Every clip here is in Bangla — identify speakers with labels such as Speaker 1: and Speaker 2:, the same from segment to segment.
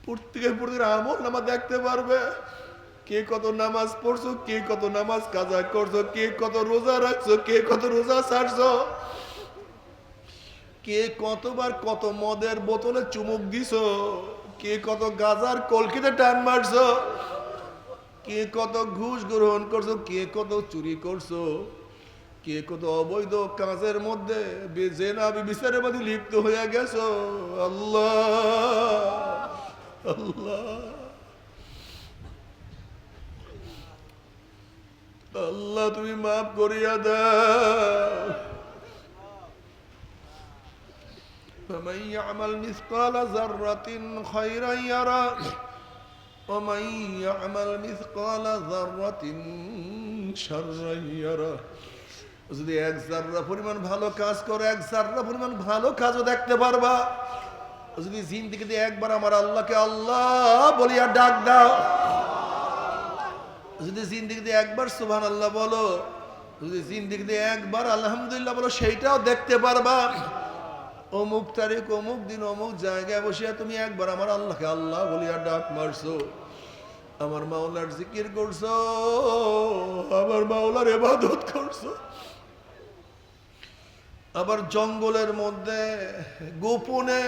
Speaker 1: প্রত্যেকের আমল নামা দেখতে পারবে। কে কত নামাজ পড়ছো, কে কত নামাজ কাজা করছো, কে কত রোজা রাখছো, কে কত রোজা ছাড়ছো, কে কতবার কত মদের বোতলে চুমুক দিছো, কে কত গাজার কলকিতে টান মারছো, কে কত ঘুষ গ্রহণ করছো, কে কত চুরি করছো, কে কত অবৈধ কাজের মধ্যে জেনা বিচারের মধ্যে লিপ্ত হয়ে গেছো। আল্লাহ আল্লাহ আল্লাহ, তুমি মাফ করিয়া দাও। فمن يعمل مثقال ذرة خيرا يره ومن يعمل مثقال ذرة شرا يره। যদি এক জাররা পরিমাণ ভালো কাজ করো, এক জাররা পরিমাণ ভালো কাজও দেখতে পারবা। যদি জিন্দেগিতে একবার আমার আল্লাহকে আল্লাহ বলিয়া ডাক দাও, যদি জিন্দেগিতে একবার সুবহানাল্লাহ বলো, যদি জিন্দেগিতে একবার আলহামদুলিল্লাহ বলো, সেইটাও দেখতে পারবা। অমুক তারিখ অমুক দিন অমুক জায়গায় বসিয়া তুমি একবার আমার আল্লাহকে আল্লাহ বলিয়া ডাক মারছো, আমার মাওলার জিকির করছো, আমার মাওলার ইবাদত করছো। আবার জঙ্গলের মধ্যে গোপনে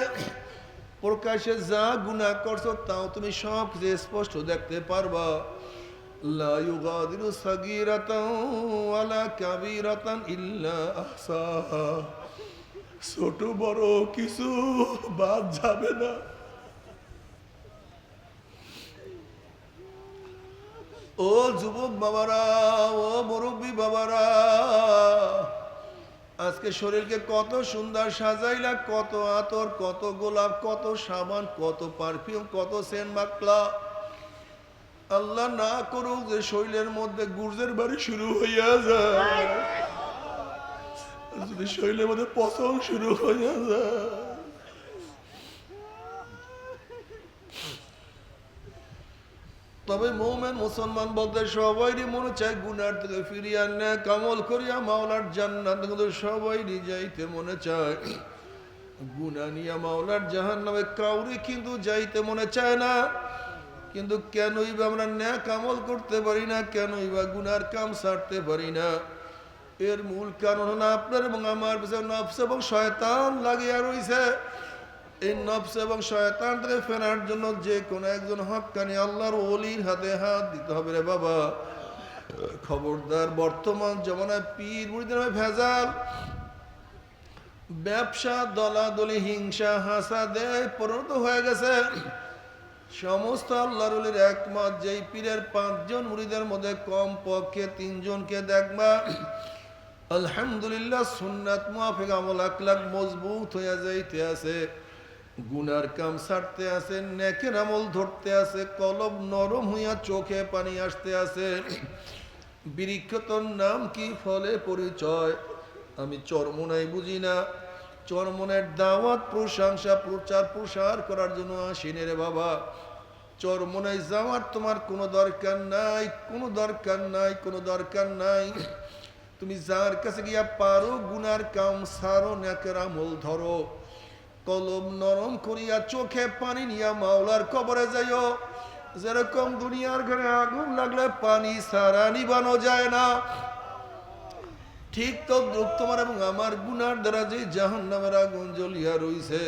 Speaker 1: প্রকাশে যা গুনাহ করছো তাও তুমি সব যে স্পষ্ট দেখতে পারবা। লা ইউগাদিরু সাগীরাতান ওয়ালা কাবীরাতান ইল্লা আহসাহা। ছোট বড় কিছু বাদ যাবে না। ও যুবক বাবারা, ও মুরব্বী বাবারা, আজকে শরীরকে কত সুন্দর সাজাইলা, কত আতর, কত গোলাপ, কত সাবান, কত পারফিউম, কত সেন্ট মাখলা। আল্লাহ না করুক যে শরীরের মধ্যে গুর্জের বাড়ি শুরু হইয়া যায়, যদি শরীরের মধ্যে পচন শুরু হইয়া যায়। তবে মুমিন মুসলমান বলতে সবাইরই মনে চায় গুনার থেকে ফিরিয়ে আনে কামল করিয়া মাওলার জান্নাত, কিন্তু সবাইরই যাইতে মনে চায় গুনাহ নিয়া মাওলার জাহান্নামে, কাউরি কিন্তু যাইতে মনে চায় না। কিন্তু কেনই বা আমরা নেক আমল করতে পারি না, কেনই বা গুনার কাম ছাড়তে পারি না? এর মূল কারণ হলো আপনার এবং আমার পিছনে নফস এবং শয়তান লাগিয়া রইছে। এই নফস এবং শয়তান থেকে ফেরার জন্য যে কোনো একজন হক্কানি আল্লাহর ওলির হাতে হাত দিতে হবে রে বাবা। খবরদার, বর্তমান জমানায় পীর মুরিদের ভেজাল, ব্যবসা, দলাদলি, হিংসা, হাসাদে পরিণত হয়ে গেছে। সমস্ত আল্লাহর ওলির একমত, যেই পীরের 5 জন মুরিদের মধ্যে কম পক্ষে 3 জনকে দেখবা আলহামদুলিল্লাহ সুন্নাত মুআফিক আমল আখলাক মজবুত হইয়া যাইতে আছে, গুনার কাম ছাড়তে আছে, নেকের আমল ধরতে আছে, কলব নরম হইয়া চোখে পানি আসতে আছে। বৃক্ষতর নাম কি, ফলে পরিচয়। আমি চরমোনাই বুঝি না, চরমনের দাওয়াত, প্রশংসা, প্রচার প্রসার করার জন্য আসিনি রে বাবা। চরমোনাই যাওয়ার তোমার কোনো দরকার নাই, কোনো দরকার নাই, কোনো দরকার নাই। তুমি যার কাছে গিয়া পারো গুনার কাম সারো, নেকের আমল ধরো, কলম নরম করিয়া চোখে পানি নিয়া মাওলার কবরে যাইও। যেরকম দুনিয়ার ঘরে আগুন লাগলে পানি সারা নিবানো যায় না, ঠিক তো তোমার এবং আমার গুনার দ্বারা যে জাহান্নামের আগুন জ্বলিয়া রইছে,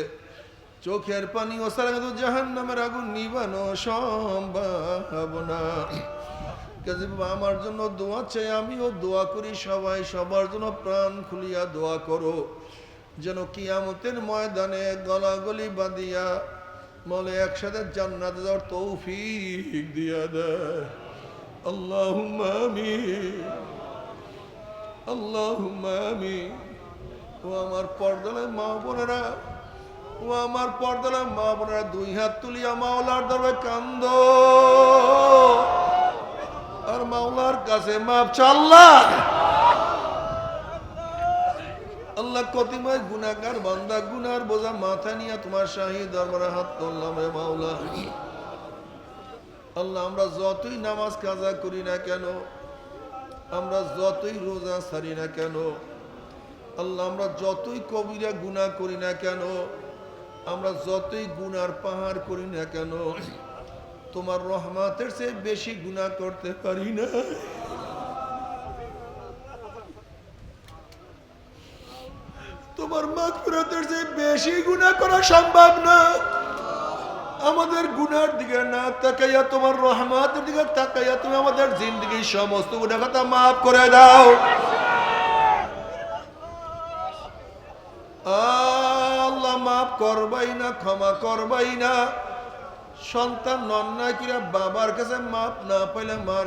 Speaker 1: চোখের পানি ও সারা কিন্তু জাহান্নামের আগুন নিবানো সম্ভব না। আমার জন্য দোয়া চাই, আমিও দোয়া করি, সবাই সবার জন্য প্রাণ খুলিয়া দোয়া করো, যেন কিয়ামতের ময়দানে গলাগলি বাঁধিয়া মলে একসাথে জান্নাতে যাওয়ার তৌফিক দিয়া দেয়। আল্লাহুম্মা আমিন, আল্লাহুম্মা আমিন। ও আমার পর্দার মা বোনেরা, ও আমার পর্দার মা বোনেরা, 2 হাত তুলিয়া মাওলার দরবারে কান্দো আর মাওলার কাছে মাপ চাল্লা। আল্লাহ, কতিময় গুনাহগার বান্দা গুনার বোঝা মাথা নিয়ে তোমার শাহী দরবারে হাত তুললাম রে মাওলা। আল্লাহ, আমরা যতই নামাজ কাজা করি না কেন, আমরা যতই রোজা ছাড়ি না কেন, আল্লাহ আমরা যতই কবিরা গুনাহ করি না কেন, আমরা যতই গুনার পাহাড় করি না কেন তোমার রহমতের চেয়ে বেশি গুনাহ করতে পারি না। তোমার মাগফিরাতের চেয়ে বেশি গুনাহ করা সম্ভব না। আমাদের গুনার দিকে না তাকাইয়া তোমার রহমতের দিকে তাকাইয়া তুমি আমাদের জিন্দগির সমস্ত গুনাহ কথা মাফ করে দাও। আল্লাহ মাফ করবাই না, ক্ষমা করবাই না। সন্তান অন্যায় কিরা বাবার কাছে মাফ না পাইলে মার